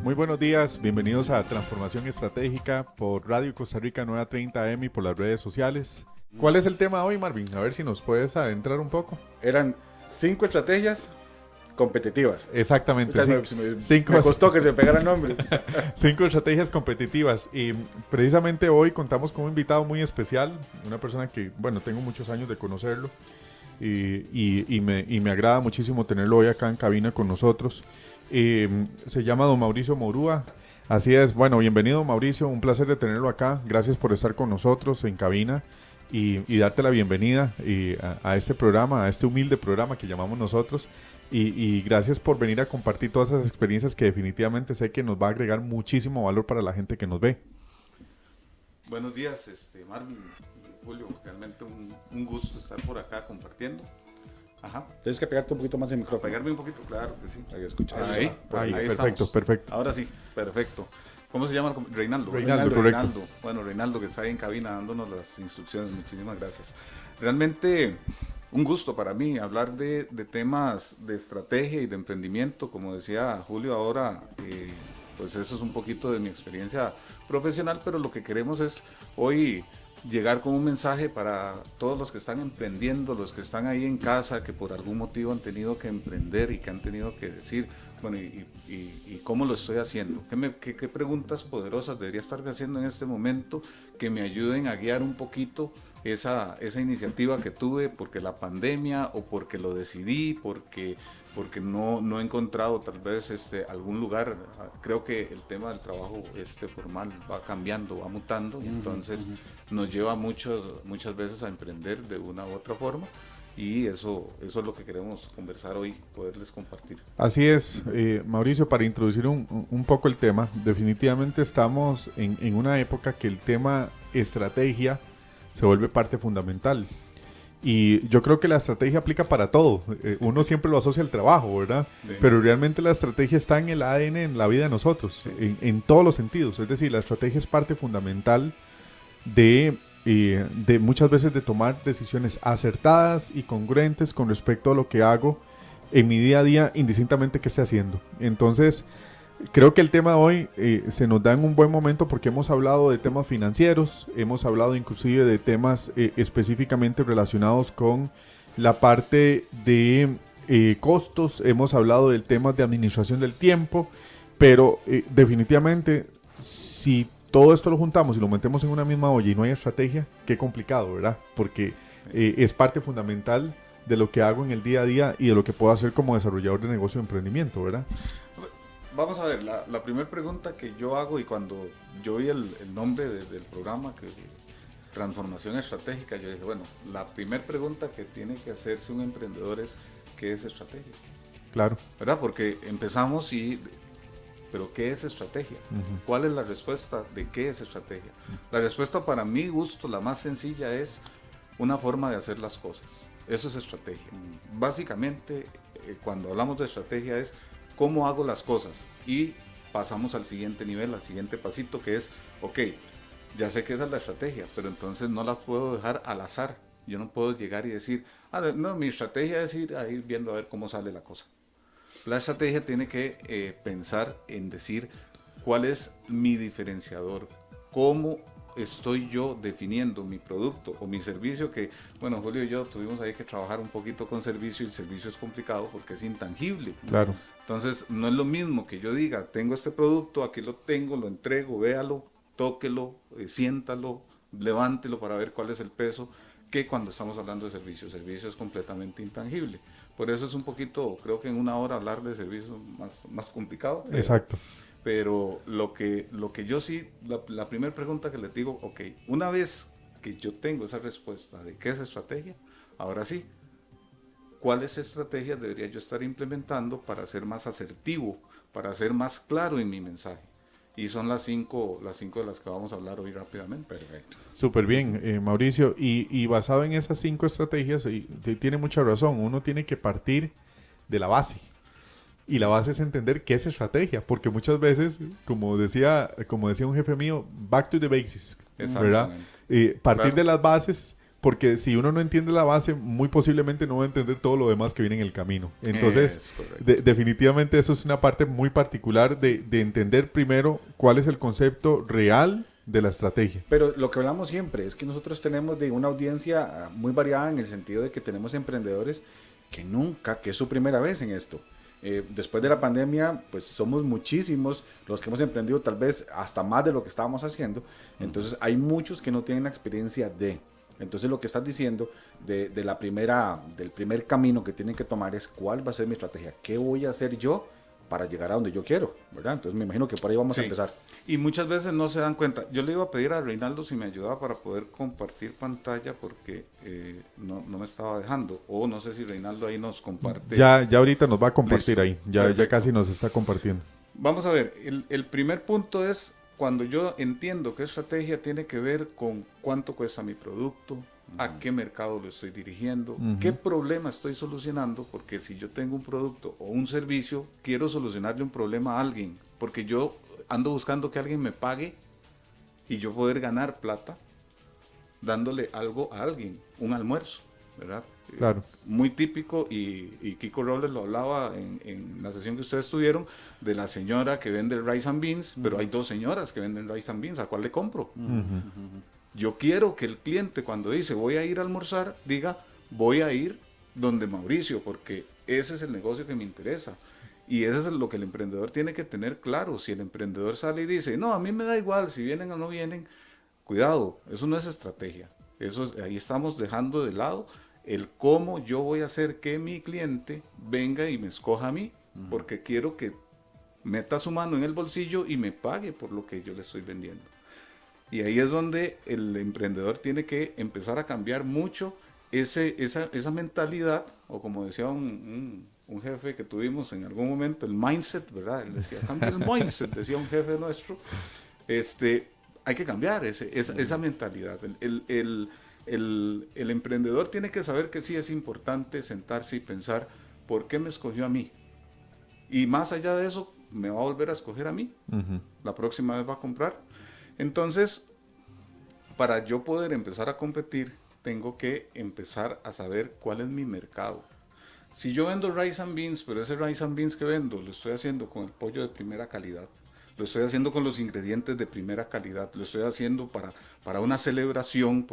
Muy buenos días, bienvenidos a Transformación Estratégica por Radio Costa Rica 930 AM y por las redes sociales. ¿Cuál es el tema hoy, Marvin? A ver si nos puedes adentrar un poco. Eran 5 estrategias competitivas. Exactamente. Me costó que se me pegara el nombre. 5 estrategias competitivas. Y precisamente hoy contamos con un invitado muy especial, una persona que, bueno, tengo muchos años de conocerlo y me agrada muchísimo tenerlo hoy acá en cabina con nosotros. Se llama don Mauricio Morúa. Así es, bueno, bienvenido Mauricio, un placer de tenerlo acá. Gracias por estar con nosotros en cabina y darte la bienvenida a este programa, a este humilde programa que llamamos nosotros. Y gracias por venir a compartir todas esas experiencias que definitivamente sé que nos va a agregar muchísimo valor para la gente que nos ve. Buenos días, Marvin y Julio. Realmente un gusto estar por acá compartiendo. Ajá. Tienes que pegarte un poquito más el micrófono. Pegarme un poquito, claro que sí. Ahí escuchas. Ahí perfecto, perfecto. Ahora sí, perfecto. ¿Cómo se llama? Reinaldo, Reinaldo. Bueno, Reinaldo que está ahí en cabina dándonos las instrucciones. Muchísimas gracias. Realmente un gusto para mí hablar de temas de estrategia y de emprendimiento. Como decía Julio ahora, pues eso es un poquito de mi experiencia profesional, pero lo que queremos es hoy llegar con un mensaje para todos los que están emprendiendo, los que están ahí en casa, que por algún motivo han tenido que emprender y que han tenido que decir, bueno, y cómo lo estoy haciendo, qué preguntas poderosas debería estar haciendo en este momento que me ayuden a guiar un poquito esa iniciativa que tuve, porque la pandemia o porque lo decidí, porque no he encontrado tal vez algún lugar. Creo que el tema del trabajo formal va cambiando, va mutando, y entonces nos lleva muchas veces a emprender de una u otra forma, y eso es lo que queremos conversar hoy, poderles compartir. Así es, Mauricio, para introducir un poco el tema, definitivamente estamos en una época que el tema estrategia se vuelve parte fundamental. Y yo creo que la estrategia aplica para todo. Uno siempre lo asocia al trabajo, ¿verdad? Sí. Pero realmente la estrategia está en el ADN, en la vida de nosotros, sí. en todos los sentidos. Es decir, la estrategia es parte fundamental de muchas veces de tomar decisiones acertadas y congruentes con respecto a lo que hago en mi día a día, indistintamente qué esté haciendo. Entonces, creo que el tema de hoy se nos da en un buen momento porque hemos hablado de temas financieros, hemos hablado inclusive de temas específicamente relacionados con la parte de costos, hemos hablado del tema de administración del tiempo, pero definitivamente si todo esto lo juntamos y lo metemos en una misma olla y no hay estrategia, qué complicado, ¿verdad? Porque es parte fundamental de lo que hago en el día a día y de lo que puedo hacer como desarrollador de negocio de emprendimiento, ¿verdad? Vamos a ver, la primera pregunta que yo hago, y cuando yo vi el nombre del programa, que Transformación Estratégica, yo dije, bueno, la primera pregunta que tiene que hacerse un emprendedor es, ¿qué es estrategia? Claro. ¿Verdad? Porque empezamos pero ¿qué es estrategia? ¿Cuál es la respuesta de qué es estrategia? La respuesta, para mi gusto, la más sencilla, es una forma de hacer las cosas. Eso es estrategia. Básicamente, cuando hablamos de estrategia es cómo hago las cosas, y pasamos al siguiente nivel, al siguiente pasito, que es, ok, ya sé que esa es la estrategia, pero entonces no las puedo dejar al azar. Yo no puedo llegar y decir, no, mi estrategia es ir viendo a ver cómo sale la cosa. La estrategia tiene que pensar en decir cuál es mi diferenciador, cómo estoy yo definiendo mi producto o mi servicio, que, bueno, Julio y yo tuvimos ahí que trabajar un poquito con servicio, y el servicio es complicado porque es intangible. Claro. Entonces, no es lo mismo que yo diga, tengo este producto, aquí lo tengo, lo entrego, véalo, tóquelo, siéntalo, levántelo para ver cuál es el peso, que cuando estamos hablando de servicio. El servicio es completamente intangible. Por eso es un poquito, creo que en una hora hablar de servicio más complicado. Exacto. Pero lo que yo sí, la primera pregunta que les digo, ok, una vez que yo tengo esa respuesta de qué es estrategia, ahora sí, ¿cuáles estrategias debería yo estar implementando para ser más asertivo, para ser más claro en mi mensaje? Y son las cinco de las que vamos a hablar hoy rápidamente. Perfecto. Súper bien, Mauricio. Y basado en esas 5 estrategias, tiene mucha razón, uno tiene que partir de la base. Y la base es entender qué es estrategia, porque muchas veces, como decía un jefe mío, back to the basics, ¿verdad? Partir de las bases porque si uno no entiende la base, muy posiblemente no va a entender todo lo demás que viene en el camino. Entonces, definitivamente eso es una parte muy particular de entender primero cuál es el concepto real de la estrategia. Pero lo que hablamos siempre es que nosotros tenemos de una audiencia muy variada en el sentido de que tenemos emprendedores que es su primera vez en esto. Después de la pandemia, pues somos muchísimos los que hemos emprendido, tal vez hasta más de lo que estábamos haciendo. Entonces hay muchos que no tienen la experiencia de... Entonces lo que estás diciendo del primer camino que tienen que tomar es cuál va a ser mi estrategia, qué voy a hacer yo para llegar a donde yo quiero, ¿verdad? Entonces me imagino que por ahí vamos a empezar. Y muchas veces no se dan cuenta. Yo le iba a pedir a Reinaldo si me ayudaba para poder compartir pantalla porque no me estaba dejando. O no sé si Reinaldo ahí nos comparte. Ya ahorita nos va a compartir. Listo. Ahí. Ya casi nos está compartiendo. Vamos a ver, el primer punto es cuando yo entiendo que estrategia tiene que ver con cuánto cuesta mi producto, a qué mercado lo estoy dirigiendo, qué problema estoy solucionando, porque si yo tengo un producto o un servicio, quiero solucionarle un problema a alguien, porque yo ando buscando que alguien me pague y yo poder ganar plata dándole algo a alguien, un almuerzo, ¿verdad? Claro. Muy típico, y Kiko Robles lo hablaba en la sesión que ustedes tuvieron, de la señora que vende el rice and beans, pero hay dos señoras que venden rice and beans, ¿a cuál le compro? Yo quiero que el cliente cuando dice voy a ir a almorzar, diga voy a ir donde Mauricio, porque ese es el negocio que me interesa. Y eso es lo que el emprendedor tiene que tener claro. Si el emprendedor sale y dice, no, a mí me da igual si vienen o no vienen, cuidado, eso no es estrategia. Ahí estamos dejando de lado el cómo yo voy a hacer que mi cliente venga y me escoja a mí, porque quiero que meta su mano en el bolsillo y me pague por lo que yo le estoy vendiendo. Y ahí es donde el emprendedor tiene que empezar a cambiar mucho esa mentalidad, o como decía un jefe que tuvimos en algún momento, el mindset, ¿verdad? Él decía, cambia el mindset, decía un jefe nuestro. Hay que cambiar esa mentalidad. El emprendedor tiene que saber que sí es importante sentarse y pensar, ¿por qué me escogió a mí? Y más allá de eso, ¿me va a volver a escoger a mí? La próxima vez va a comprar. Entonces, para yo poder empezar a competir, tengo que empezar a saber cuál es mi mercado. Si yo vendo rice and beans, pero ese rice and beans que vendo lo estoy haciendo con el pollo de primera calidad, lo estoy haciendo con los ingredientes de primera calidad, lo estoy haciendo para una celebración,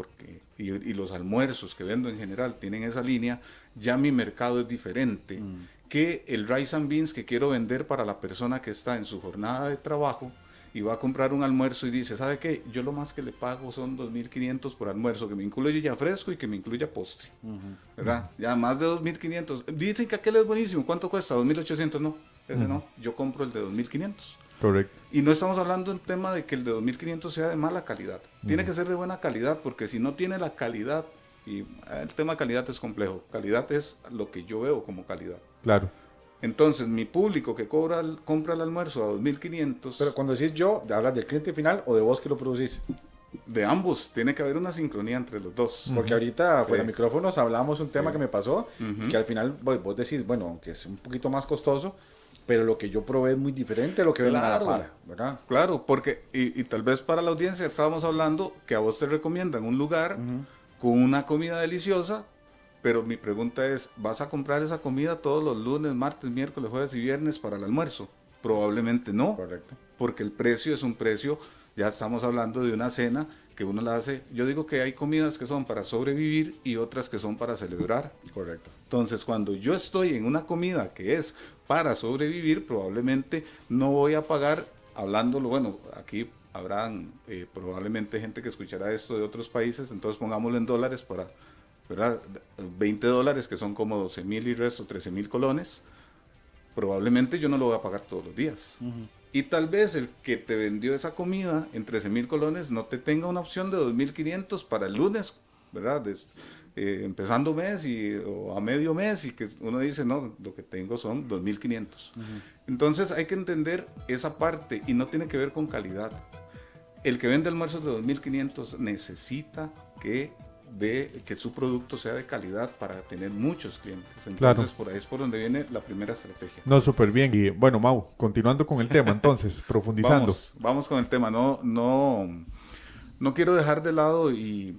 y los almuerzos que vendo en general tienen esa línea, ya mi mercado es diferente que el rice and beans que quiero vender para la persona que está en su jornada de trabajo y va a comprar un almuerzo y dice, ¿sabe qué? Yo lo más que le pago son 2.500 por almuerzo, que me incluye ya fresco y que me incluya postre, ¿verdad? Ya más de 2.500. Dicen que aquel es buenísimo, ¿cuánto cuesta? 2.800, no, ese no, yo compro el de 2.500. Correcto. Y no estamos hablando en tema de que el de 2.500 sea de mala calidad, tiene que ser de buena calidad, porque si no tiene la calidad, y el tema de calidad es complejo, calidad es lo que yo veo como calidad. Claro. Entonces, mi público que compra el almuerzo a 2.500... Pero cuando decís yo, ¿hablas del cliente final o de vos que lo producís? De ambos, tiene que haber una sincronía entre los dos. Porque ahorita, fuera de micrófonos, hablamos un tema que me pasó, que al final vos decís, bueno, aunque es un poquito más costoso, pero lo que yo probé es muy diferente a lo que ven a la par, ¿verdad? Claro, porque, y tal vez para la audiencia estábamos hablando que a vos te recomiendan un lugar con una comida deliciosa, pero mi pregunta es, ¿vas a comprar esa comida todos los lunes, martes, miércoles, jueves y viernes para el almuerzo? Probablemente no. Correcto. Porque el precio es un precio, ya estamos hablando de una cena que uno la hace. Yo digo que hay comidas que son para sobrevivir y otras que son para celebrar. Correcto. Entonces, cuando yo estoy en una comida que es para sobrevivir, probablemente no voy a pagar, hablándolo, bueno, aquí habrán probablemente gente que escuchará esto de otros países, entonces pongámoslo en dólares para... ¿verdad? $20, que son como 12.000 y resto, 13.000 colones, probablemente yo no lo voy a pagar todos los días. Y tal vez el que te vendió esa comida en 13.000 colones no te tenga una opción de 2.500 para el lunes, ¿verdad? Empezando mes o a medio mes, y que uno dice, no, lo que tengo son 2.500. Entonces hay que entender esa parte, y no tiene que ver con calidad. El que vende almuerzos de 2.500 necesita que su producto sea de calidad para tener muchos clientes. Entonces, claro, por ahí es por donde viene la primera estrategia. No, súper bien. Y bueno, Mau, continuando con el tema, entonces, profundizando. Vamos con el tema. No quiero dejar de lado y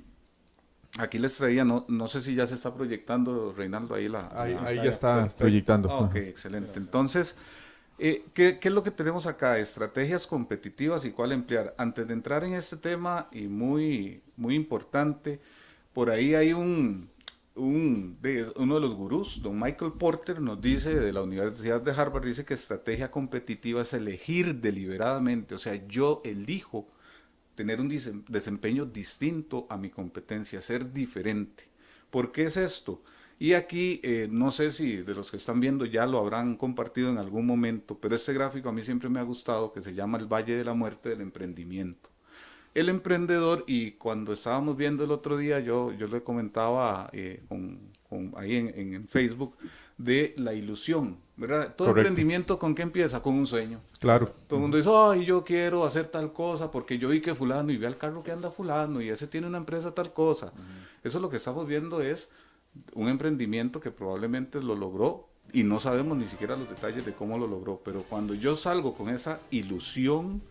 Aquí les traía, no sé si ya se está proyectando, Reinaldo, ahí Ahí ya está perfecto. proyectando. Ah, ok, excelente. Entonces, ¿qué es lo que tenemos acá? Estrategias competitivas y cuál emplear. Antes de entrar en este tema, y muy, muy importante, por ahí hay uno de los gurús, don Michael Porter, nos dice de la Universidad de Harvard, dice que estrategia competitiva es elegir deliberadamente, o sea, yo elijo tener un desempeño distinto a mi competencia, ser diferente. ¿Por qué es esto? Y aquí, no sé si de los que están viendo ya lo habrán compartido en algún momento, pero este gráfico a mí siempre me ha gustado, que se llama el Valle de la Muerte del Emprendimiento. El emprendedor, y cuando estábamos viendo el otro día, yo le comentaba ahí en Facebook, de la ilusión, ¿verdad? Todo Correcto. emprendimiento, ¿con qué empieza? Con un sueño. Claro. Todo el mundo dice, ay, yo quiero hacer tal cosa porque yo vi que fulano y ve al carro que anda fulano y ese tiene una empresa tal cosa. Eso lo que estamos viendo es un emprendimiento que probablemente lo logró y no sabemos ni siquiera los detalles de cómo lo logró, pero cuando yo salgo con esa ilusión,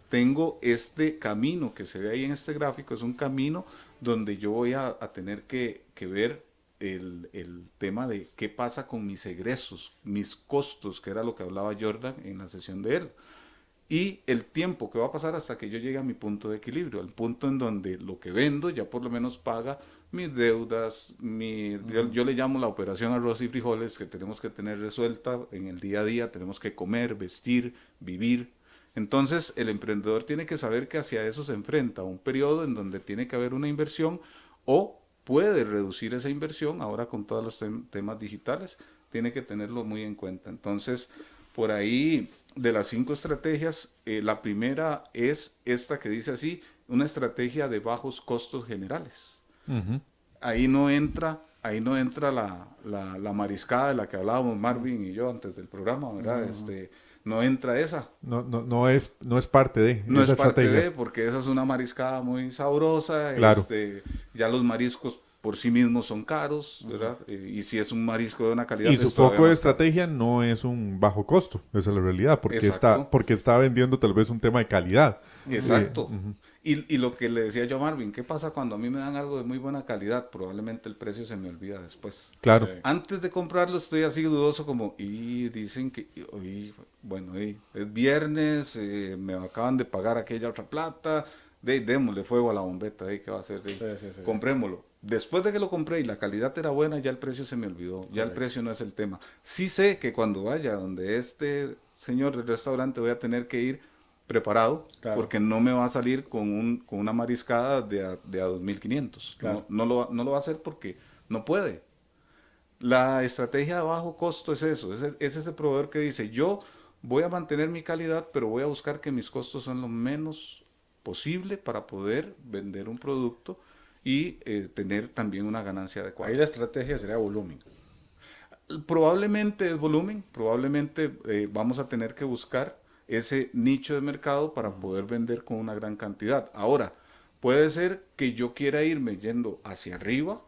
tengo este camino que se ve ahí en este gráfico, es un camino donde yo voy a tener que ver el tema de qué pasa con mis egresos, mis costos, que era lo que hablaba Jordan en la sesión de él, y el tiempo que va a pasar hasta que yo llegue a mi punto de equilibrio, al punto en donde lo que vendo ya por lo menos paga mis deudas, yo le llamo la operación arroz y frijoles que tenemos que tener resuelta en el día a día, tenemos que comer, vestir, vivir. Entonces el emprendedor tiene que saber que hacia eso se enfrenta, un periodo en donde tiene que haber una inversión o puede reducir esa inversión, ahora con todos los temas digitales, tiene que tenerlo muy en cuenta. Entonces, por ahí, de las 5 estrategias, la primera es esta que dice así, una estrategia de bajos costos generales. Uh-huh. Ahí no entra la mariscada de la que hablábamos Marvin y yo antes del programa, ¿verdad? No entra esa. No es parte de No esa es parte estrategia. de, porque esa es una mariscada muy sabrosa. Claro. Ya los mariscos por sí mismos son caros, ¿verdad? Y si es un marisco de una calidad... Y su foco de estrategia no es un bajo costo, esa es la realidad, porque está vendiendo tal vez un tema de calidad. Exacto. Y lo que le decía yo a Marvin, ¿qué pasa cuando a mí me dan algo de muy buena calidad? Probablemente el precio se me olvida después. Claro. Antes de comprarlo estoy así dudoso como, y dicen que, bueno, es viernes, me acaban de pagar aquella otra plata, démosle fuego a la bombeta, ¿qué va a hacer? Sí. Comprémoslo. Después de que lo compré y la calidad era buena, ya el precio se me olvidó, ya el precio no es el tema. Sí sé que cuando vaya donde este señor del restaurante voy a tener que ir preparado, claro, porque no me va a salir con una mariscada de a 2.500. Claro. No lo va a hacer porque no puede. La estrategia de bajo costo es eso, es ese proveedor que dice, yo voy a mantener mi calidad, pero voy a buscar que mis costos sean lo menos posible para poder vender un producto y tener también una ganancia adecuada. Ahí la estrategia sería volumen. Probablemente es volumen, probablemente vamos a tener que buscar ese nicho de mercado para poder vender con una gran cantidad. Ahora, puede ser que yo quiera irme yendo hacia arriba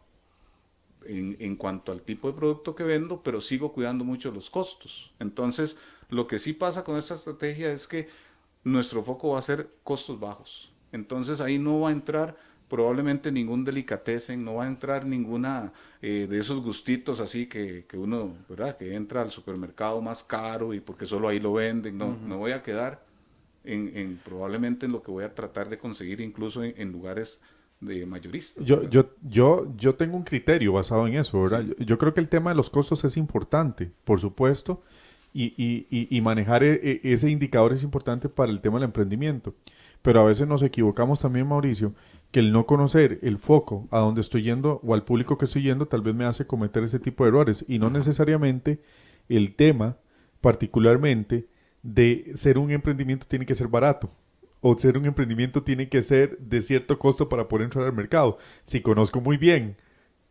en cuanto al tipo de producto que vendo, pero sigo cuidando mucho los costos. Entonces, lo que sí pasa con esta estrategia es que nuestro foco va a ser costos bajos. Entonces, ahí no va a entrar probablemente ningún delicatessen, no va a entrar ninguna de esos gustitos así que uno, ¿verdad? Que entra al supermercado más caro y porque solo ahí lo venden. No, me voy a quedar probablemente en lo que voy a tratar de conseguir incluso en lugares de mayoristas. Yo tengo un criterio basado en eso, ¿verdad? Sí. Yo creo que el tema de los costos es importante, por supuesto, y manejar ese indicador es importante para el tema del emprendimiento. Pero a veces nos equivocamos también, Mauricio, que el no conocer el foco a donde estoy yendo o al público que estoy yendo tal vez me hace cometer ese tipo de errores y no necesariamente el tema particularmente de ser un emprendimiento tiene que ser barato o ser un emprendimiento tiene que ser de cierto costo para poder entrar al mercado. Si conozco muy bien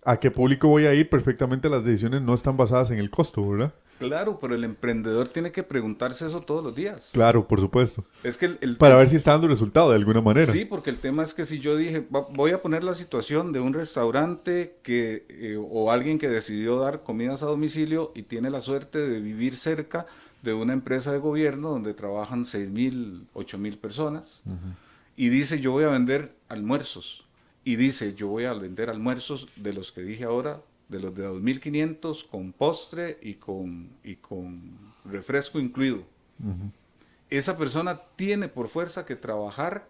a qué público voy a ir, perfectamente las decisiones no están basadas en el costo, ¿verdad? Claro, pero el emprendedor tiene que preguntarse eso todos los días. Claro, por supuesto. Es que para ver si está dando resultado de alguna manera. Sí, porque el tema es que si yo dije, voy a poner la situación de un restaurante o alguien que decidió dar comidas a domicilio y tiene la suerte de vivir cerca de una empresa de gobierno donde trabajan 6.000, 8.000 personas y dice, yo voy a vender almuerzos. y dice, yo voy a vender almuerzos de los que dije ahora, de los de 2.500 con postre y con refresco incluido. Esa persona tiene por fuerza que trabajar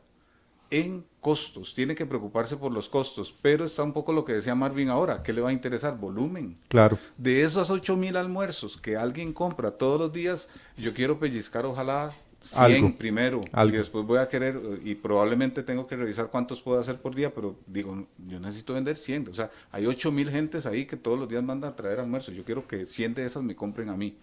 en costos, tiene que preocuparse por los costos, pero está un poco lo que decía Marvin ahora, ¿qué le va a interesar? Volumen. Claro. De esos 8.000 almuerzos que alguien compra todos los días, yo quiero pellizcar ojalá 100 Algo. primero, Algo. y después voy a querer, y probablemente tengo que revisar cuántos puedo hacer por día, pero digo, yo necesito vender 100, o sea, hay 8.000 gentes ahí que todos los días mandan a traer almuerzos, yo quiero que 100 de esas me compren a mí,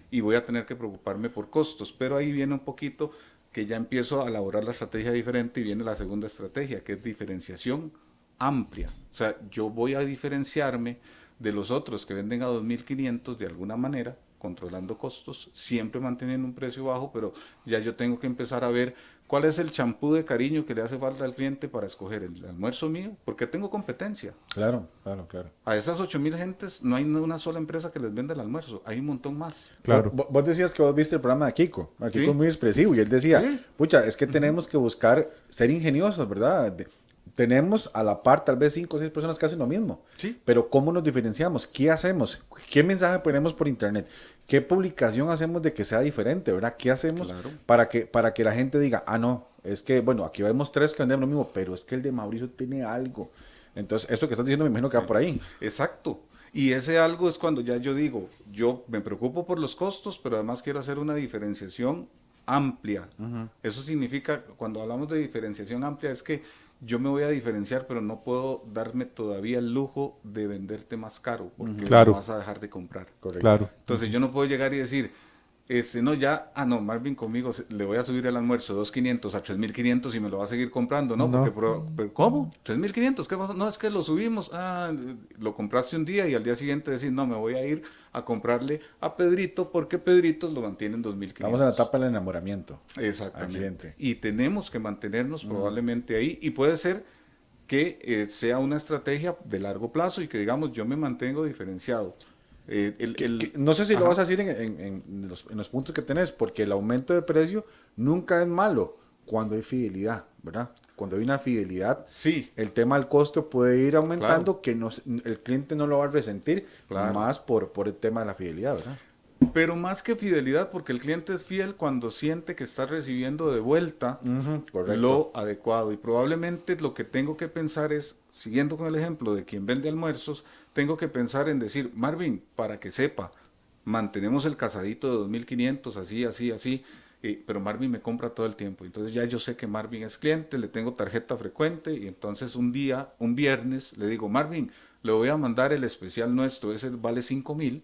y voy a tener que preocuparme por costos, pero ahí viene un poquito que ya empiezo a elaborar la estrategia diferente y viene la segunda estrategia, que es diferenciación amplia. O sea, yo voy a diferenciarme de los otros que venden a 2.500 de alguna manera, controlando costos, siempre manteniendo un precio bajo, pero ya yo tengo que empezar a ver cuál es el champú de cariño que le hace falta al cliente para escoger el almuerzo mío, porque tengo competencia. Claro, claro, claro. A esas 8.000 gentes no hay una sola empresa que les venda el almuerzo, hay un montón más. Claro. Vos decías que vos viste el programa de Kiko. Kiko Sí. es muy expresivo y él decía, Sí. pucha, es que tenemos que buscar ser ingeniosos, ¿verdad? Tenemos a la par tal vez 5 o 6 personas que hacen lo mismo. Sí. Pero ¿cómo nos diferenciamos? ¿Qué hacemos? ¿Qué mensaje ponemos por internet? ¿Qué publicación hacemos de que sea diferente, verdad? ¿Qué hacemos Claro. para que la gente diga, ah, no, es que, bueno, aquí vemos 3 que venden lo mismo, pero es que el de Mauricio tiene algo. Entonces, eso que estás diciendo me imagino que va por ahí. Exacto. Y ese algo es cuando ya yo digo, yo me preocupo por los costos, pero además quiero hacer una diferenciación amplia. Eso significa, cuando hablamos de diferenciación amplia, es que yo me voy a diferenciar, pero no puedo darme todavía el lujo de venderte más caro, porque Claro. me vas a dejar de comprar. Correcto. Claro. Entonces yo no puedo llegar y decir, no, ya, no, Marvin conmigo le voy a subir el almuerzo 2.500 a 3.500 y me lo va a seguir comprando, ¿no? No. Porque, pero, ¿cómo? 3.500, ¿qué pasa? No, es que lo subimos, lo compraste un día y al día siguiente decís, no, me voy a ir a comprarle a Pedrito porque Pedrito lo mantiene en 2.500. Estamos en la etapa del enamoramiento. al Exactamente. cliente. Y tenemos que mantenernos probablemente ahí y puede ser que sea una estrategia de largo plazo y que digamos yo me mantengo diferenciado. No sé si lo Ajá. vas a decir en los puntos que tenés, porque el aumento de precio nunca es malo cuando hay fidelidad, ¿verdad? Cuando hay una fidelidad, Sí, el tema del costo puede ir aumentando, Claro. que el cliente no lo va a resentir, Claro. más por el tema de la fidelidad, ¿verdad? pero más que fidelidad, porque el cliente es fiel cuando siente que está recibiendo de vuelta Correcto. lo adecuado. Y probablemente lo que tengo que pensar es, siguiendo con el ejemplo de quien vende almuerzos, tengo que pensar en decir, Marvin, para que sepa, mantenemos el casadito de 2.500, así, así, así, pero Marvin me compra todo el tiempo. Entonces ya yo sé que Marvin es cliente, le tengo tarjeta frecuente y entonces un viernes, le digo, Marvin, le voy a mandar el especial nuestro, ese vale 5.000,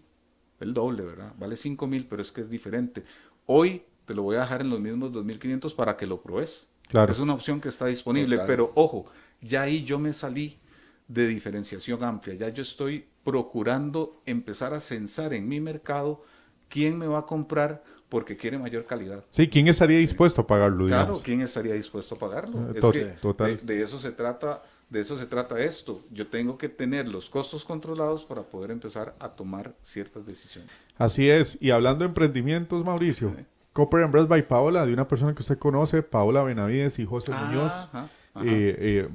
el doble, ¿verdad? Vale 5.000, pero es que es diferente. Hoy te lo voy a dejar en los mismos 2.500 para que lo pruebes. Claro. Es una opción que está disponible, Total. pero ojo, ya ahí yo me salí de diferenciación amplia, ya yo estoy procurando empezar a censar en mi mercado quién me va a comprar porque quiere mayor calidad. Sí, ¿quién estaría dispuesto a pagarlo, Claro, digamos? ¿quién estaría dispuesto a pagarlo? Es To- que total. de eso se trata. De eso se trata esto. Yo tengo que tener los costos controlados para poder empezar a tomar ciertas decisiones. Así es. Y hablando de emprendimientos, Mauricio, Copper and Breast by Paola, de una persona que usted conoce, Paola Benavides y José Muñoz, Ajá.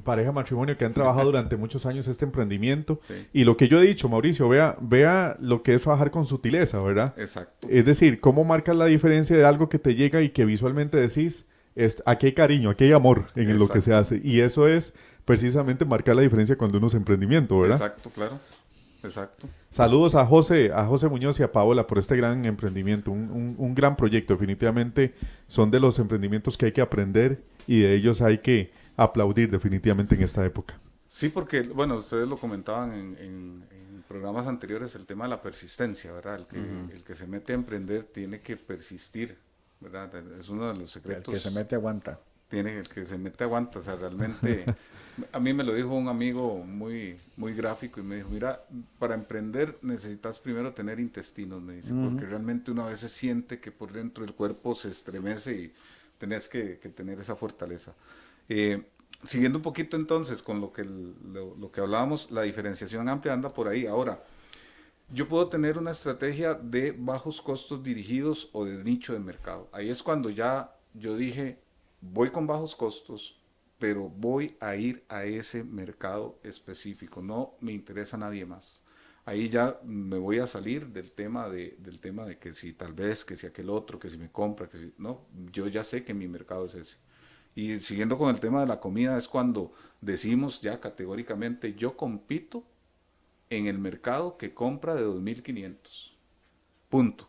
pareja matrimonio que han trabajado durante muchos años este emprendimiento. Sí. Y lo que yo he dicho, Mauricio, vea lo que es trabajar con sutileza, ¿verdad? Exacto. Es decir, cómo marcas la diferencia de algo que te llega y que visualmente decís, aquí hay cariño, aquí hay amor en lo que se hace. Y eso es precisamente marcar la diferencia cuando uno es emprendimiento, ¿verdad? Exacto, claro. Exacto. Saludos a José Muñoz y a Paola por este gran emprendimiento, un gran proyecto. Definitivamente son de los emprendimientos que hay que aprender y de ellos hay que aplaudir definitivamente en esta época. Sí, porque, bueno, ustedes lo comentaban en programas anteriores, el tema de la persistencia, ¿verdad? El que se mete a emprender tiene que persistir, ¿verdad? Es uno de los secretos. El que se mete aguanta. El que se mete aguanta, o sea, realmente, a mí me lo dijo un amigo muy, muy gráfico y me dijo, mira, para emprender necesitas primero tener intestinos, me dice, porque realmente uno a veces siente que por dentro el cuerpo se estremece y tenés que tener esa fortaleza. Siguiendo un poquito entonces con lo que hablábamos, la diferenciación amplia anda por ahí. Ahora, yo puedo tener una estrategia de bajos costos dirigidos o de nicho de mercado. Ahí es cuando ya yo dije, voy con bajos costos, pero voy a ir a ese mercado específico, no me interesa nadie más. Ahí ya me voy a salir del tema de que si tal vez, que si aquel otro, que si me compra, que si no, yo ya sé que mi mercado es ese. Y siguiendo con el tema de la comida, es cuando decimos ya categóricamente, yo compito en el mercado que compra de 2.500. Punto.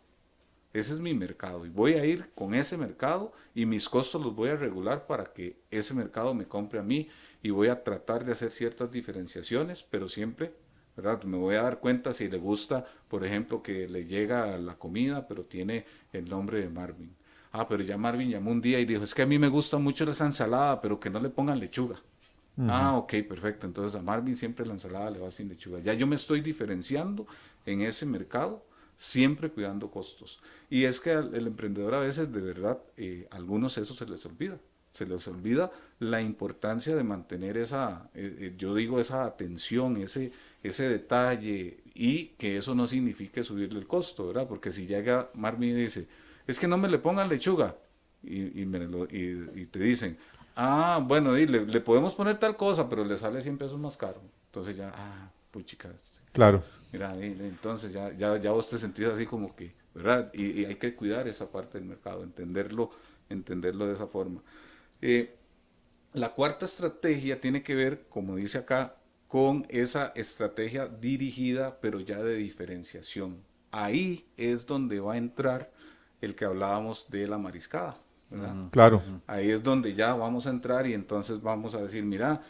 Ese es mi mercado y voy a ir con ese mercado y mis costos los voy a regular para que ese mercado me compre a mí y voy a tratar de hacer ciertas diferenciaciones, pero siempre, ¿verdad? Me voy a dar cuenta si le gusta, por ejemplo, que le llega la comida, pero tiene el nombre de Marvin. Ah, pero ya Marvin llamó un día y dijo, es que a mí me gusta mucho esa ensalada, pero que no le pongan lechuga. Ah, ok, perfecto. Entonces a Marvin siempre la ensalada le va sin lechuga. Ya yo me estoy diferenciando en ese mercado, siempre cuidando costos. Y es que el emprendedor a veces, de verdad, algunos eso se les olvida. Se les olvida la importancia de mantener esa, yo digo, esa atención, ese detalle, y que eso no signifique subirle el costo, ¿verdad? Porque si llega Marvin y dice, es que no me le pongan lechuga, y te dicen, ah, bueno, le podemos poner tal cosa, pero le sale 100 pesos más caro. Entonces ya, puchicas. Claro. Mira, entonces ya vos te sentís así como que, ¿verdad? Y hay que cuidar esa parte del mercado, entenderlo de esa forma. La cuarta estrategia tiene que ver, como dice acá, con esa estrategia dirigida, pero ya de diferenciación. Ahí es donde va a entrar el que hablábamos de la mariscada, ¿verdad? Claro. Ahí es donde ya vamos a entrar y entonces vamos a decir, mira,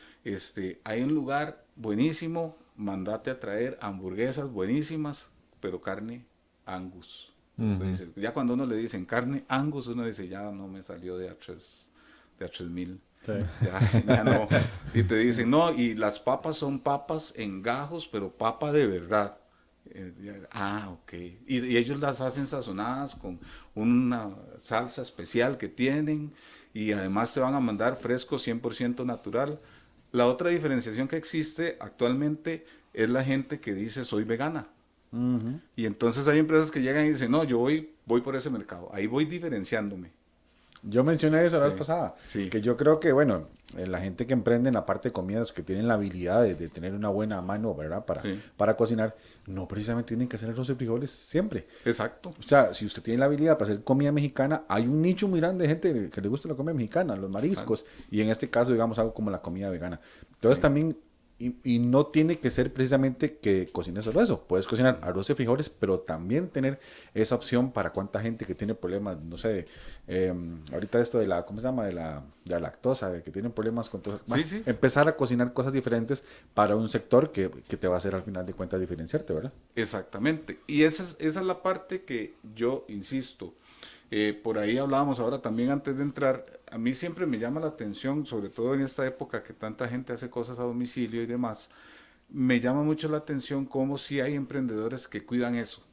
hay un lugar buenísimo, mandate a traer hamburguesas buenísimas, pero carne Angus. Entonces, ya cuando uno le dicen carne Angus, uno dice, ya no me salió de A3000. Sí. Ya no. Y te dicen, no, y las papas son papas en gajos, pero papa de verdad. Ok. Y ellos las hacen sazonadas con una salsa especial que tienen y además te van a mandar fresco 100% natural. La otra diferenciación que existe actualmente es la gente que dice soy vegana. Y entonces hay empresas que llegan y dicen, no, yo voy por ese mercado. Ahí voy diferenciándome. Yo mencioné eso la vez pasada, que yo creo que, bueno, la gente que emprende en la parte de comidas, que tienen la habilidad de tener una buena mano, ¿verdad? Para cocinar, no precisamente tienen que hacer arroz y frijoles siempre. Exacto. O sea, si usted tiene la habilidad para hacer comida mexicana, hay un nicho muy grande de gente que le gusta la comida mexicana, los mariscos, y en este caso, digamos, algo como la comida vegana. Entonces también... Y no tiene que ser precisamente que cocines solo eso. Puedes cocinar arroz y frijoles, pero también tener esa opción para cuánta gente que tiene problemas, no sé, ahorita esto de la, ¿cómo se llama? De la lactosa, que tienen problemas con todo. Bueno, empezar a cocinar cosas diferentes para un sector que te va a hacer al final de cuentas diferenciarte, ¿verdad? Exactamente. Y esa es la parte que yo insisto. Por ahí hablábamos ahora también antes de entrar, a mí siempre me llama la atención, sobre todo en esta época que tanta gente hace cosas a domicilio y demás, me llama mucho la atención cómo sí hay emprendedores que cuidan eso.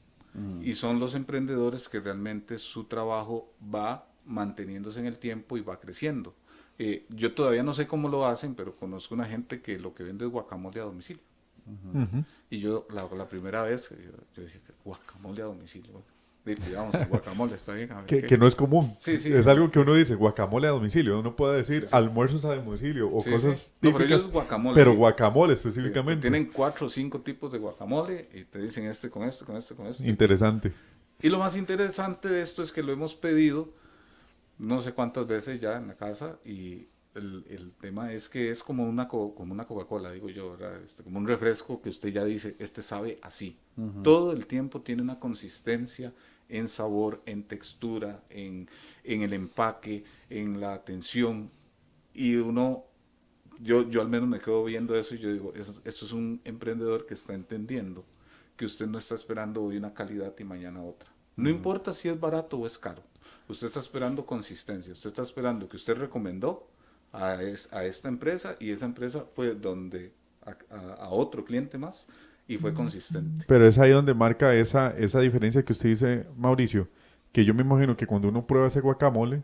Y son los emprendedores que realmente su trabajo va manteniéndose en el tiempo y va creciendo. Yo todavía no sé cómo lo hacen, pero conozco una gente que lo que vende es guacamole a domicilio. Y yo la primera vez, yo dije, guacamole a domicilio. Digamos, el guacamole está bien. Que no es común. Sí. Es algo que uno dice, guacamole a domicilio. Uno puede decir almuerzos a domicilio o cosas típicas. No, pero ellos guacamole. Pero guacamole específicamente. Tienen 4 o 5 tipos de guacamole y te dicen con esto. Interesante. Y lo más interesante de esto es que lo hemos pedido no sé cuántas veces ya en la casa y el tema es que es como una Coca-Cola, digo yo, ¿verdad? Como un refresco que usted ya dice, sabe así. Todo el tiempo tiene una consistencia en sabor, en textura, en el empaque, en la atención. Y yo al menos me quedo viendo eso y yo digo, esto es un emprendedor que está entendiendo que usted no está esperando hoy una calidad y mañana otra. No importa si es barato o es caro. Usted está esperando consistencia. Usted está esperando que usted recomendó a esta empresa y esa empresa fue a otro cliente más y fue consistente. Pero es ahí donde marca esa diferencia que usted dice, Mauricio, que yo me imagino que cuando uno prueba ese guacamole,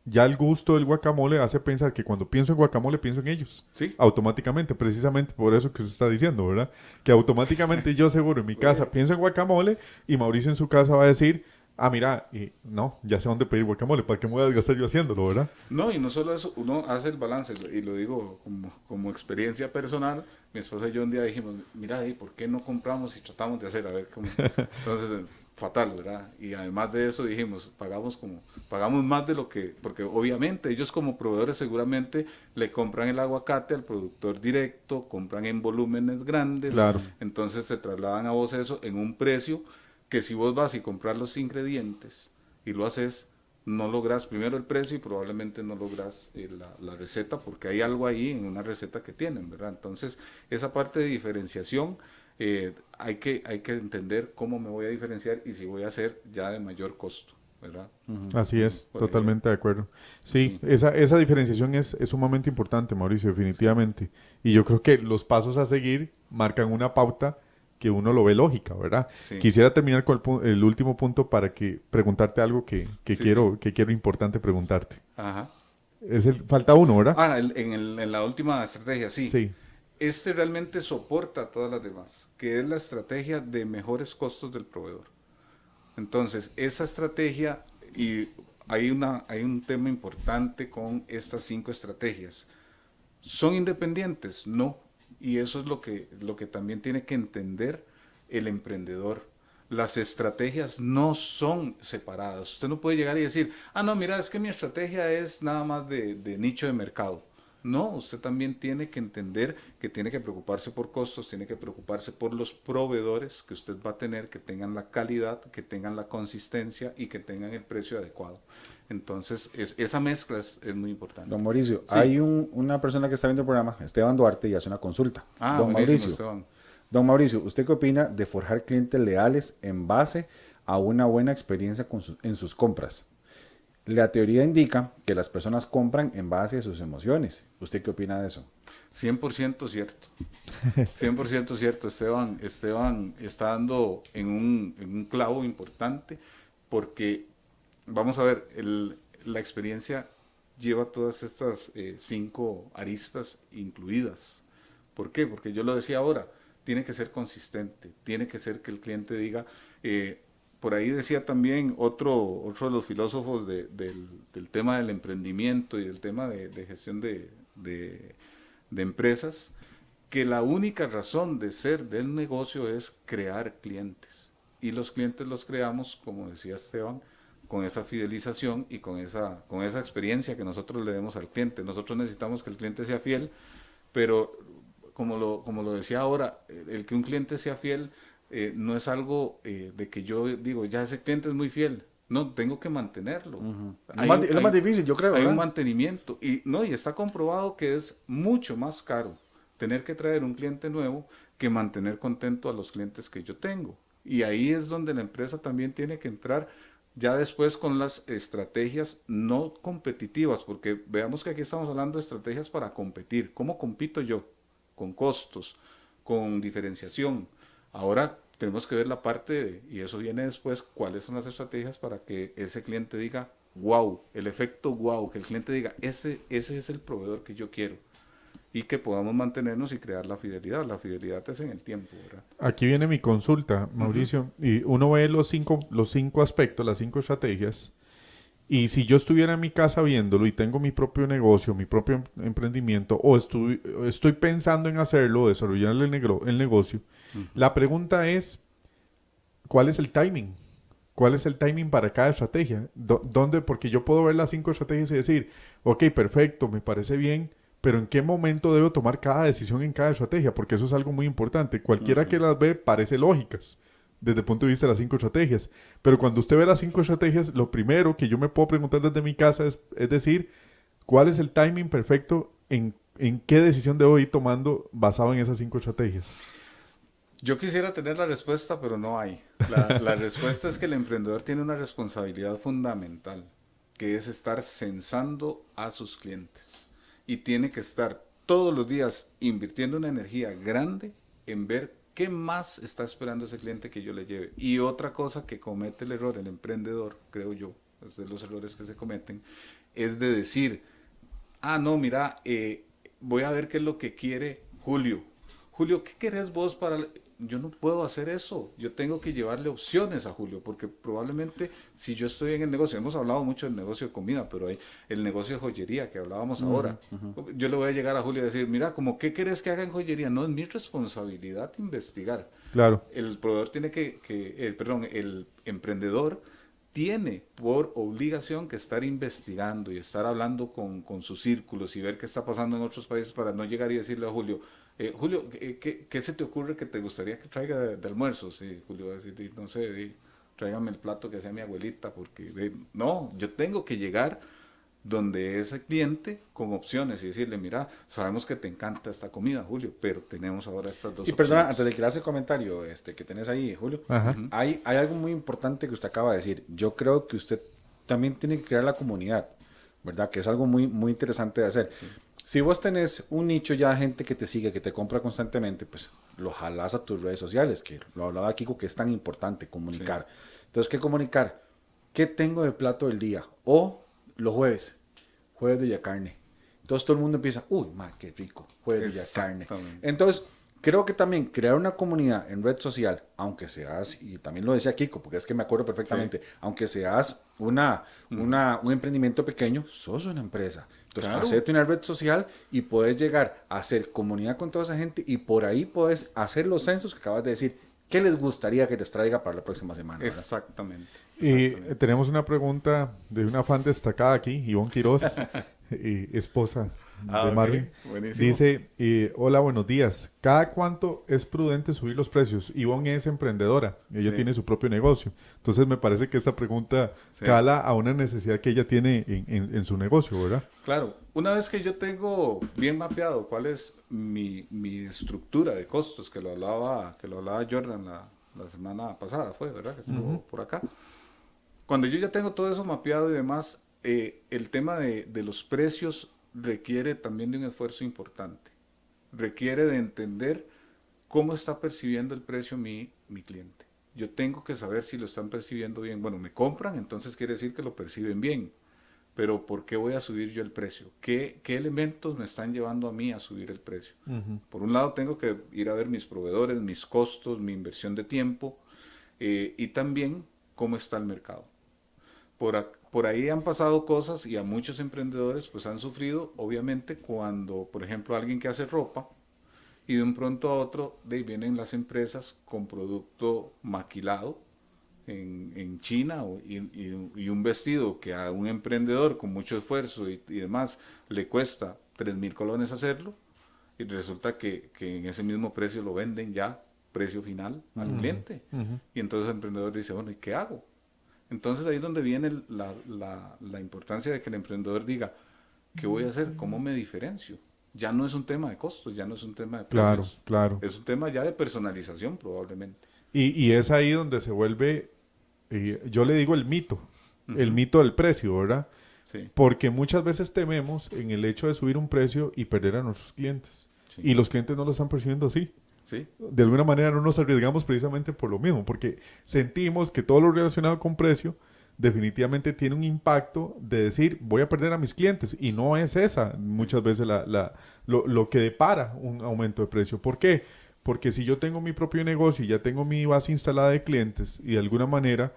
ya el gusto del guacamole hace pensar que cuando pienso en guacamole pienso en ellos. Sí. Automáticamente, precisamente por eso que usted está diciendo, ¿verdad? Que automáticamente yo seguro en mi casa pienso en guacamole y Mauricio en su casa va a decir, ah, mira, no, ya sé dónde pedir guacamole, ¿para qué me voy a desgastar yo haciéndolo, verdad? No, y no solo eso, uno hace el balance, y lo digo como experiencia personal. Mi esposa y yo un día dijimos, mira, ¿y por qué no compramos y tratamos de hacer? A ver cómo. Entonces, fatal, ¿verdad? Y además de eso dijimos, pagamos más de lo que, porque obviamente ellos como proveedores seguramente le compran el aguacate al productor directo, compran en volúmenes grandes, Claro, entonces se trasladan a vos eso en un precio que si vos vas y compras los ingredientes y lo haces, no logras primero el precio y probablemente no logras la receta, porque hay algo ahí en una receta que tienen, ¿verdad? Entonces, esa parte de diferenciación, hay que entender cómo me voy a diferenciar y si voy a hacer ya de mayor costo, ¿verdad? así es, Por ejemplo, totalmente de acuerdo. Sí, sí, esa diferenciación es sumamente importante, Mauricio, definitivamente. Y yo creo que los pasos a seguir marcan una pauta que uno lo ve lógica, ¿verdad? sí, Quisiera terminar con el último punto para que preguntarte algo sí, sí. que quiero importante preguntarte. Ajá. Falta uno, ¿verdad? Ah, en la última estrategia, sí. Sí, Este realmente soporta a todas las demás, que es la estrategia de mejores costos del proveedor. Entonces, esa estrategia, y hay un tema importante con estas 5 estrategias. ¿Son independientes? No. Y eso es lo que también tiene que entender el emprendedor. Las estrategias no son separadas. Usted no puede llegar y decir, ah, no, mira, es que mi estrategia es nada más de nicho de mercado. No, usted también tiene que entender que tiene que preocuparse por costos, tiene que preocuparse por los proveedores que usted va a tener, que tengan la calidad, que tengan la consistencia y que tengan el precio adecuado. Entonces, esa mezcla es muy importante. Don Mauricio, Sí. hay una persona que está viendo el programa, Esteban Duarte, y hace una consulta. Ah, Don buenísimo, Mauricio, Esteban. Don Mauricio, ¿usted qué opina de forjar clientes leales en base a una buena experiencia en sus compras? La teoría indica que las personas compran en base a sus emociones. ¿Usted qué opina de eso? 100% cierto. 100% cierto. Esteban está dando en un clavo importante porque, vamos a ver, la experiencia lleva todas estas 5 aristas incluidas. ¿Por qué? Porque yo lo decía ahora, tiene que ser consistente, tiene que ser que el cliente diga, por ahí decía también otro de los filósofos del tema del emprendimiento y del tema de gestión de empresas, que la única razón de ser del negocio es crear clientes. Y los clientes los creamos, como decía Esteban, con esa fidelización y con esa experiencia que nosotros le demos al cliente. Nosotros necesitamos que el cliente sea fiel, pero como lo decía ahora, el que un cliente sea fiel no es algo de que yo digo, ya ese cliente es muy fiel. No, tengo que mantenerlo. Es lo más difícil, yo creo, Hay un ¿verdad? mantenimiento y está comprobado que es mucho más caro tener que traer un cliente nuevo que mantener contento a los clientes que yo tengo. Y ahí es donde la empresa también tiene que entrar ya después con las estrategias no competitivas, porque veamos que aquí estamos hablando de estrategias para competir. ¿Cómo compito yo? Con costos, con diferenciación. Ahora tenemos que ver la parte y eso viene después, cuáles son las estrategias para que ese cliente diga, wow, el efecto wow, que el cliente diga, ese es el proveedor que yo quiero y que podamos mantenernos y crear la fidelidad. La fidelidad es en el tiempo, ¿verdad? aquí viene mi consulta, Mauricio. Y uno ve los cinco aspectos, las 5 estrategias. Y si yo estuviera en mi casa viéndolo y tengo mi propio negocio, mi propio emprendimiento, o estoy pensando en hacerlo, desarrollar el negocio, la pregunta es, ¿cuál es el timing? ¿Cuál es el timing para cada estrategia? ¿Dónde? Porque yo puedo ver las 5 estrategias y decir, ok, perfecto, me parece bien, pero ¿en qué momento debo tomar cada decisión en cada estrategia? Porque eso es algo muy importante. Cualquiera que las ve parece lógicas desde el punto de vista de las 5 estrategias. Pero cuando usted ve las 5 estrategias, lo primero que yo me puedo preguntar desde mi casa es decir, ¿cuál es el timing perfecto en qué decisión debo ir tomando basado en esas 5 estrategias? Yo quisiera tener la respuesta, pero no hay. La respuesta es que el emprendedor tiene una responsabilidad fundamental, que es estar censando a sus clientes. Y tiene que estar todos los días invirtiendo una energía grande en ver qué más está esperando ese cliente que yo le lleve. Y otra cosa que comete el error el emprendedor, creo yo, es de los errores que se cometen, es de decir, ah, no, mira, voy a ver qué es lo que quiere Julio. Julio, ¿qué querés vos para...? yo no puedo hacer eso. Yo tengo que llevarle opciones a Julio, porque probablemente si yo estoy en el negocio, hemos hablado mucho del negocio de comida, pero hay el negocio de joyería que hablábamos ahora. Yo le voy a llegar a Julio y decir, mira, como ¿qué querés que haga en joyería? No es mi responsabilidad investigar. Claro. El proveedor tiene el emprendedor tiene por obligación que estar investigando y estar hablando con sus círculos y ver qué está pasando en otros países para no llegar y decirle a Julio, Julio, ¿qué se te ocurre que te gustaría que traiga de almuerzo? Sí, Julio va a decir, no sé, tráigame el plato que hacía mi abuelita, porque no, yo tengo que llegar donde ese cliente con opciones y decirle, mira, sabemos que te encanta esta comida, Julio, pero tenemos ahora estas dos opciones. Y perdona, antes de que le hace el comentario que tenés ahí, Julio, hay algo muy importante que usted acaba de decir. Yo creo que usted también tiene que crear la comunidad, ¿verdad? Que es algo muy, muy interesante de hacer. Sí. Si vos tenés un nicho ya de gente que te sigue, que te compra constantemente, pues lo jalás a tus redes sociales, que lo hablaba Kiko, que es tan importante comunicar. Sí. Entonces, ¿qué comunicar? ¿Qué tengo de plato del día? O los jueves de ya carne. Entonces todo el mundo empieza, uy, qué rico, jueves de ya carne. Entonces, creo que también crear una comunidad en red social, aunque seas, y también lo decía Kiko, porque es que me acuerdo perfectamente, sí. Aunque seas un emprendimiento pequeño, sos una empresa. Entonces, hacerte una red social y puedes llegar a hacer comunidad con toda esa gente y por ahí puedes hacer los censos que acabas de decir. ¿Qué les gustaría que les traiga para la próxima semana? ¿Verdad? Exactamente. Y tenemos una pregunta de una fan destacada aquí, Ivonne Quiroz, esposa de Marvin. Buenísimo. Dice, hola, buenos días. ¿Cada cuánto es prudente subir los precios? Ivonne es emprendedora, ella tiene su propio negocio. Entonces me parece que esta pregunta cala a una necesidad que ella tiene en su negocio, ¿verdad? Claro, una vez que yo tengo bien mapeado cuál es mi estructura de costos, que lo hablaba Jordan la semana pasada, fue, ¿verdad? Que estuvo por acá. Cuando yo ya tengo todo eso mapeado y demás, el tema de los precios requiere también de un esfuerzo importante. Requiere de entender cómo está percibiendo el precio mi cliente. Yo tengo que saber si lo están percibiendo bien. Bueno, me compran, entonces quiere decir que lo perciben bien. Pero ¿por qué voy a subir yo el precio? ¿Qué elementos me están llevando a mí a subir el precio? Por un lado tengo que ir a ver mis proveedores, mis costos, mi inversión de tiempo y también cómo está el mercado. Por ahí han pasado cosas y a muchos emprendedores pues han sufrido, obviamente, cuando, por ejemplo, alguien que hace ropa y de un pronto a otro vienen las empresas con producto maquilado en China y un vestido que a un emprendedor con mucho esfuerzo y demás le cuesta 3.000 colones hacerlo y resulta que en ese mismo precio lo venden ya, precio final al cliente. Y entonces el emprendedor dice, bueno, ¿y qué hago? Entonces ahí es donde viene la importancia de que el emprendedor diga, ¿qué voy a hacer? ¿Cómo me diferencio? Ya no es un tema de costos, ya no es un tema de precios. Claro. Es un tema ya de personalización probablemente. Y es ahí donde se vuelve, yo le digo el mito del precio, ¿verdad? Sí. Porque muchas veces tememos en el hecho de subir un precio y perder a nuestros clientes. Sí. Y los clientes no lo están percibiendo así. Sí. De alguna manera no nos arriesgamos precisamente por lo mismo, porque sentimos que todo lo relacionado con precio definitivamente tiene un impacto de decir voy a perder a mis clientes y no es esa muchas veces lo que depara un aumento de precio. ¿Por qué? Porque si yo tengo mi propio negocio y ya tengo mi base instalada de clientes y de alguna manera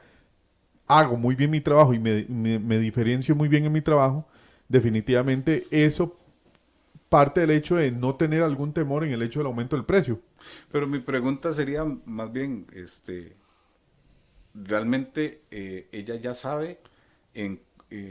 hago muy bien mi trabajo y me diferencio muy bien en mi trabajo, definitivamente eso parte del hecho de no tener algún temor en el hecho del aumento del precio. Pero mi pregunta sería más bien, realmente ella ya sabe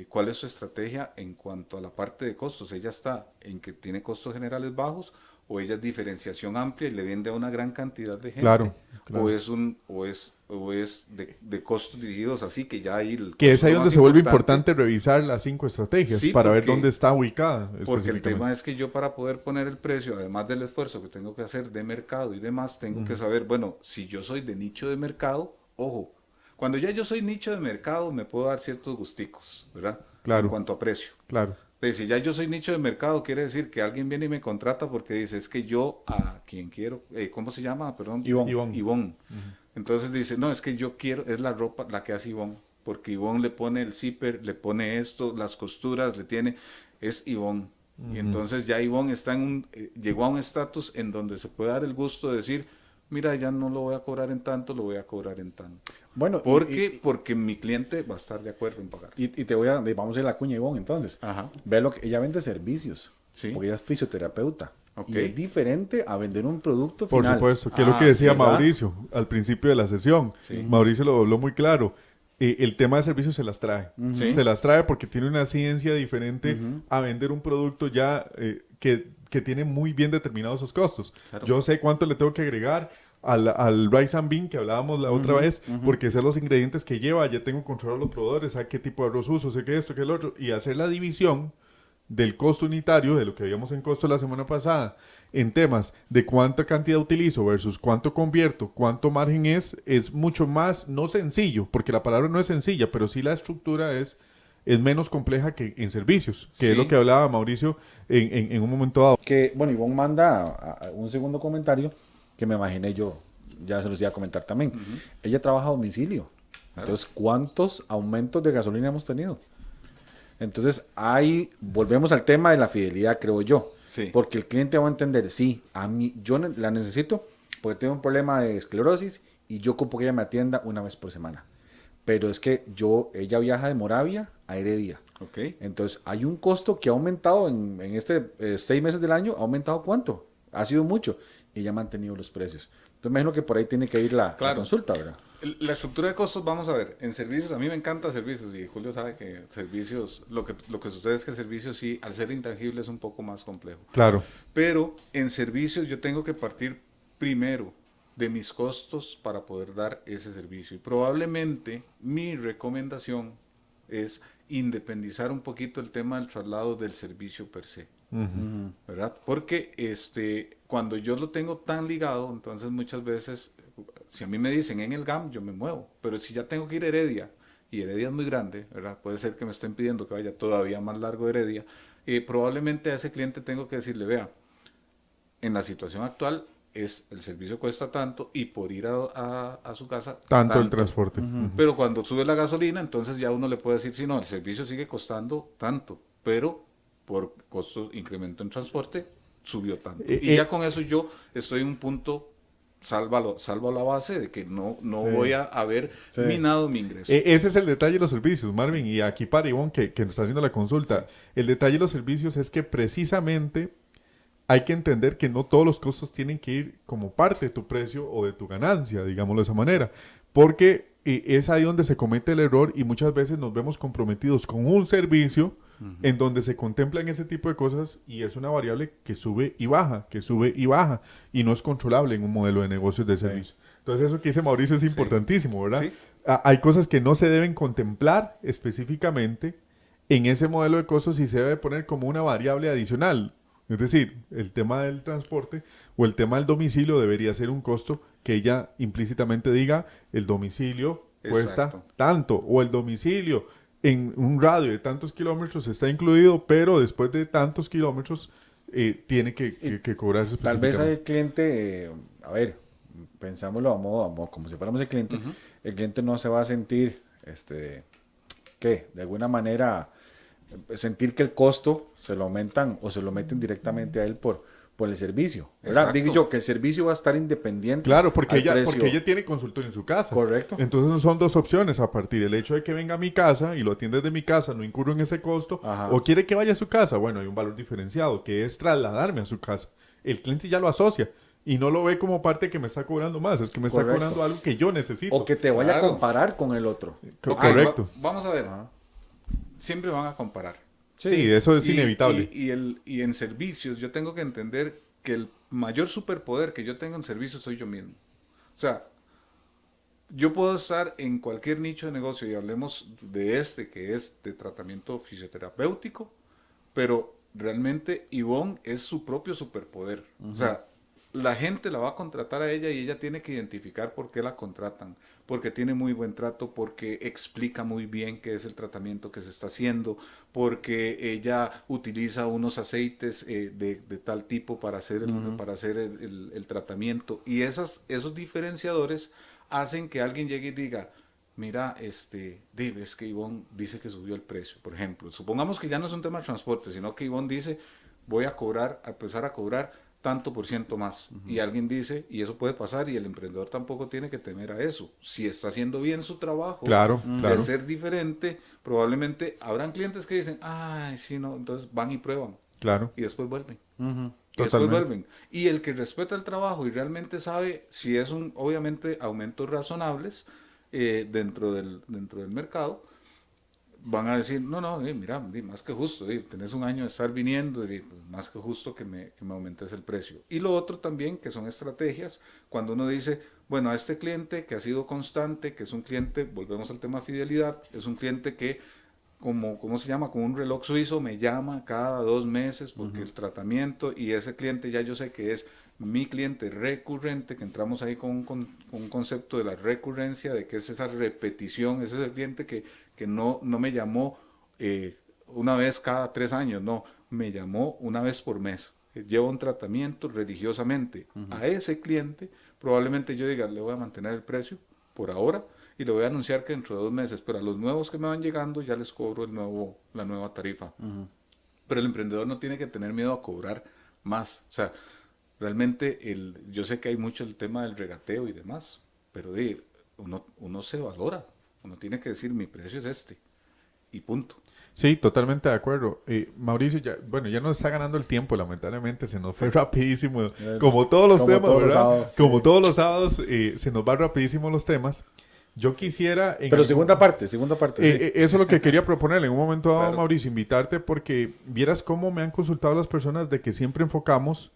cuál es su estrategia en cuanto a la parte de costos. Ella está en que tiene costos generales bajos o ella es diferenciación amplia y le vende a una gran cantidad de gente. Claro. O es de costos dirigidos así que ya hay que es ahí donde se vuelve importante revisar las 5 estrategias para ver dónde está ubicada. Porque el tema es que yo para poder poner el precio, además del esfuerzo que tengo que hacer de mercado y demás, tengo que saber, bueno, si yo soy de nicho de mercado, ojo, cuando ya yo soy nicho de mercado me puedo dar ciertos gusticos, ¿verdad? Claro. En cuanto a precio. Claro. Entonces, si ya yo soy nicho de mercado, quiere decir que alguien viene y me contrata porque dice, es que yo a quien quiero, ¿cómo se llama? Perdón. Ivonne. Entonces dice, no, es que yo quiero, es la ropa la que hace Ivonne, porque Ivonne le pone el zipper, le pone esto, las costuras, es Ivonne. Y entonces ya Ivonne llegó a un estatus en donde se puede dar el gusto de decir, mira, ya no lo voy a cobrar en tanto, lo voy a cobrar en tanto. Bueno, Porque mi cliente va a estar de acuerdo en pagar. y vamos a ir a la cuña Ivonne entonces. Ajá. Ve lo que ella vende servicios, Sí. porque ella es fisioterapeuta. Ok. Y es diferente a vender un producto Por final. supuesto, que es lo que Ah, decía ¿verdad? Mauricio al principio de la sesión. Sí. Mauricio lo habló muy claro. El tema de servicios se las trae. Sí. Se las trae porque tiene una ciencia diferente a vender un producto ya que tiene muy bien determinados sus costos. Claro. Yo sé cuánto le tengo que agregar al rice and bean que hablábamos la otra vez, porque sé los ingredientes que lleva, ya tengo controlado los proveedores, sé qué tipo de arroz uso, sé que esto, que el otro, y hacer la división del costo unitario, de lo que habíamos en costo la semana pasada, en temas de cuánta cantidad utilizo versus cuánto convierto, cuánto margen es mucho más, no sencillo, porque la palabra no es sencilla, pero sí la estructura es menos compleja que en servicios, que Sí. es lo que hablaba Mauricio en un momento dado. Que, bueno, Ivonne manda a un segundo comentario que me imaginé yo, ya se los iba a comentar también. Ella trabaja a domicilio. Claro. Entonces, ¿cuántos aumentos de gasolina hemos tenido? Entonces, ahí volvemos al tema de la fidelidad, creo yo. Sí. Porque el cliente va a entender, sí, a mí yo la necesito porque tengo un problema de esclerosis y yo ocupo que ella me atienda una vez por semana. Pero es que ella viaja de Moravia a Heredia. Ok. Entonces, hay un costo que ha aumentado en este 6 meses del año. ¿Ha aumentado cuánto? Ha sido mucho. Y ya ha mantenido los precios. Entonces, me imagino que por ahí tiene que ir la Claro. consulta, ¿verdad? La estructura de costos, vamos a ver, en servicios, a mí me encanta servicios y Julio sabe que servicios, lo que sucede es que servicios sí, al ser intangible es un poco más complejo. Claro. Pero en servicios yo tengo que partir primero de mis costos para poder dar ese servicio. Y probablemente mi recomendación es independizar un poquito el tema del traslado del servicio per se. ¿Verdad? Porque cuando yo lo tengo tan ligado, entonces muchas veces, si a mí me dicen en el GAM, yo me muevo, pero si ya tengo que ir a Heredia, y Heredia es muy grande, ¿verdad? Puede ser que me estén pidiendo que vaya todavía más largo de Heredia, probablemente a ese cliente tengo que decirle, vea, en la situación actual el servicio cuesta tanto y por ir a su casa Tanto el transporte. Pero cuando sube la gasolina, entonces ya uno le puede decir, sí, no, el servicio sigue costando tanto, pero por costo, incremento en transporte, subió tanto. Y ya con eso yo estoy en un punto, salvo la base de que no Sí. voy a haber Sí. minado mi ingreso. Ese es el detalle de los servicios, Marvin, y aquí para Ivonne, que nos está haciendo la consulta. El detalle de los servicios es que precisamente hay que entender que no todos los costos tienen que ir como parte de tu precio o de tu ganancia, digámoslo de esa manera, porque es ahí donde se comete el error y muchas veces nos vemos comprometidos con un servicio en donde se contemplan ese tipo de cosas y es una variable que sube y baja, y no es controlable en un modelo de negocios de servicio. Entonces eso que dice Mauricio es importantísimo, ¿verdad? Sí. Hay cosas que no se deben contemplar específicamente en ese modelo de costos y se debe poner como una variable adicional. Es decir, el tema del transporte o el tema del domicilio debería ser un costo que ella implícitamente diga el domicilio cuesta Exacto. tanto o el domicilio en un radio de tantos kilómetros está incluido, pero después de tantos kilómetros tiene que cobrarse Tal vez específicamente. el cliente, a ver, pensámoslo a modo, como si fuéramos el cliente. El cliente no se va a sentir, ¿qué? De alguna manera, sentir que el costo se lo aumentan o se lo meten directamente a él por el servicio, ¿verdad? Exacto. Digo yo que el servicio va a estar independiente. Claro, porque al ella precio. tiene consultorio en su casa. Correcto. Entonces son dos opciones a partir del hecho de que venga a mi casa y lo atiende de mi casa, no incurro en ese costo, Ajá. o quiere que vaya a su casa. Bueno, hay un valor diferenciado que es trasladarme a su casa. El cliente ya lo asocia y no lo ve como parte que me está cobrando más, es que me está Correcto. cobrando algo que yo necesito. O que te vaya Claro. a comparar con el otro. Ok, Correcto. Vamos a ver, Ajá. siempre van a comparar. Sí, eso es Y- inevitable. Y en servicios yo tengo que entender que el mayor superpoder que yo tengo en servicios soy yo mismo. O sea, yo puedo estar en cualquier nicho de negocio y hablemos de que es de tratamiento fisioterapéutico, pero realmente Ivonne es su propio superpoder. O sea, la gente la va a contratar a ella y ella tiene que identificar por qué la contratan, porque tiene muy buen trato, porque explica muy bien qué es el tratamiento que se está haciendo, porque ella utiliza unos aceites de tal tipo para hacer el tratamiento. Y esos diferenciadores hacen que alguien llegue y diga, mira, Dave, es que Ivonne dice que subió el precio, por ejemplo. Supongamos que ya no es un tema de transporte, sino que Ivonne dice, voy a empezar a cobrar tanto por ciento más. Y alguien dice, y eso puede pasar, y el emprendedor tampoco tiene que temer a eso. Si está haciendo bien su trabajo, Claro, de claro. ser diferente, probablemente habrán clientes que dicen, ay, sí, no, entonces van y prueban. Claro. Y después vuelven. Ujú. Y después Totalmente. vuelven. Y el que respeta el trabajo y realmente sabe si es obviamente, aumentos razonables dentro del mercado, van a decir, no, mira, más que justo, tenés un año de estar viniendo, pues, más que justo que me aumentes el precio. Y lo otro también, que son estrategias, cuando uno dice, bueno, a este cliente que ha sido constante, que es un cliente, volvemos al tema fidelidad, es un cliente que, ¿cómo se llama? Como un reloj suizo, me llama cada 2 meses porque el tratamiento, y ese cliente ya yo sé que es mi cliente recurrente, que entramos ahí con un concepto de la recurrencia, de que es esa repetición, ese es el cliente que no me llamó una vez cada 3 años, no, me llamó una vez por mes. Lleva un tratamiento religiosamente. A ese cliente probablemente yo diga, le voy a mantener el precio por ahora y le voy a anunciar que dentro de 2 meses, pero a los nuevos que me van llegando ya les cobro la nueva tarifa. Pero el emprendedor no tiene que tener miedo a cobrar más. O sea, realmente yo sé que hay mucho el tema del regateo y demás, pero uno se valora. Uno tiene que decir, mi precio es este, y punto. Sí, totalmente de acuerdo. Mauricio, ya nos está ganando el tiempo, lamentablemente, se nos fue rapidísimo, como todos los temas, todos los ¿verdad? sábados, Como sí. todos los sábados, se nos va rapidísimo los temas. Yo quisiera... Pero segunda parte, sí. Eso es lo que quería proponerle en un momento dado, Claro. Mauricio, invitarte, porque vieras cómo me han consultado las personas de que siempre enfocamos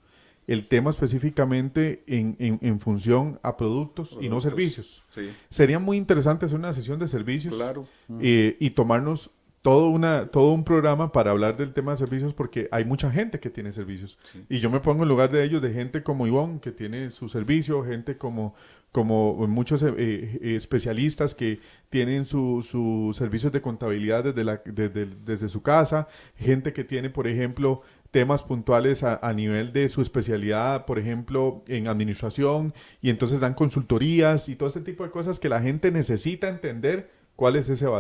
el tema específicamente en función a productos y no Productos. servicios. Sí, Sería muy interesante hacer una sesión de servicios claro. y tomarnos todo un programa para hablar del tema de servicios, porque hay mucha gente que tiene servicios. Sí. Y yo me pongo en lugar de ellos, de gente como Ivonne, que tiene su servicio, gente como muchos especialistas que tienen sus servicios de contabilidad desde su casa, gente que tiene, por ejemplo, temas puntuales a nivel de su especialidad, por ejemplo, en administración, y entonces dan consultorías y todo este tipo de cosas que la gente necesita entender cuál es esa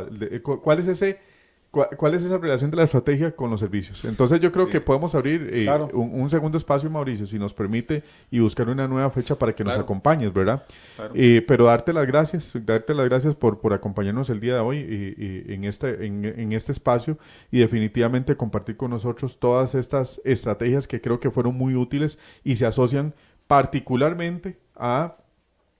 relación de la estrategia con los servicios. Entonces yo creo Sí. que podemos abrir Claro. un segundo espacio, Mauricio, si nos permite, y buscar una nueva fecha para que nos Claro. acompañes, ¿verdad? Claro. Pero darte las gracias por acompañarnos el día de hoy en este espacio, y definitivamente compartir con nosotros todas estas estrategias que creo que fueron muy útiles y se asocian particularmente a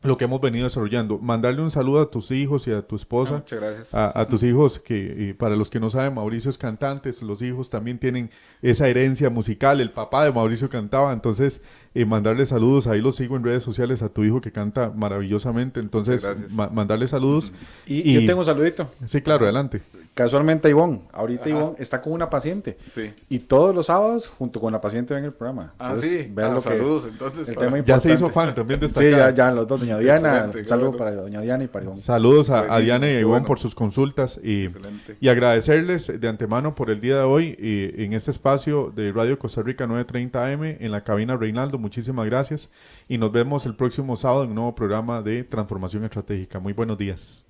lo que hemos venido desarrollando. Mandarle un saludo a tus hijos y a tu esposa. Muchas gracias. A tus hijos, que para los que no saben, Mauricio es cantante, los hijos también tienen esa herencia musical, el papá de Mauricio cantaba, entonces mandarle saludos, ahí lo sigo en redes sociales a tu hijo que canta maravillosamente, entonces Gracias. mandarle saludos. Y yo tengo un saludito. Sí, claro, adelante. Casualmente Ivonne, ahorita Ajá. Ivonne está con una paciente. Sí. Y todos los sábados, junto con la paciente, ven el programa. Ah, Entonces, sí. vean lo que- Saludos, entonces. el para- tema Ya se hizo importante. fan también de esta Sí, cara. ya los dos, doña Diana. Excelente, Un qué saludo bueno. para doña Diana y para Ivonne. Saludos a Buenísimo, Diana y a qué Ivonne bueno. por sus consultas Excelente. y agradecerles de antemano por el día de hoy en este espacio de Radio Costa Rica 930 AM en la cabina Reinaldo. Muchísimas gracias y nos vemos el próximo sábado en un nuevo programa de Transformación Estratégica. Muy buenos días.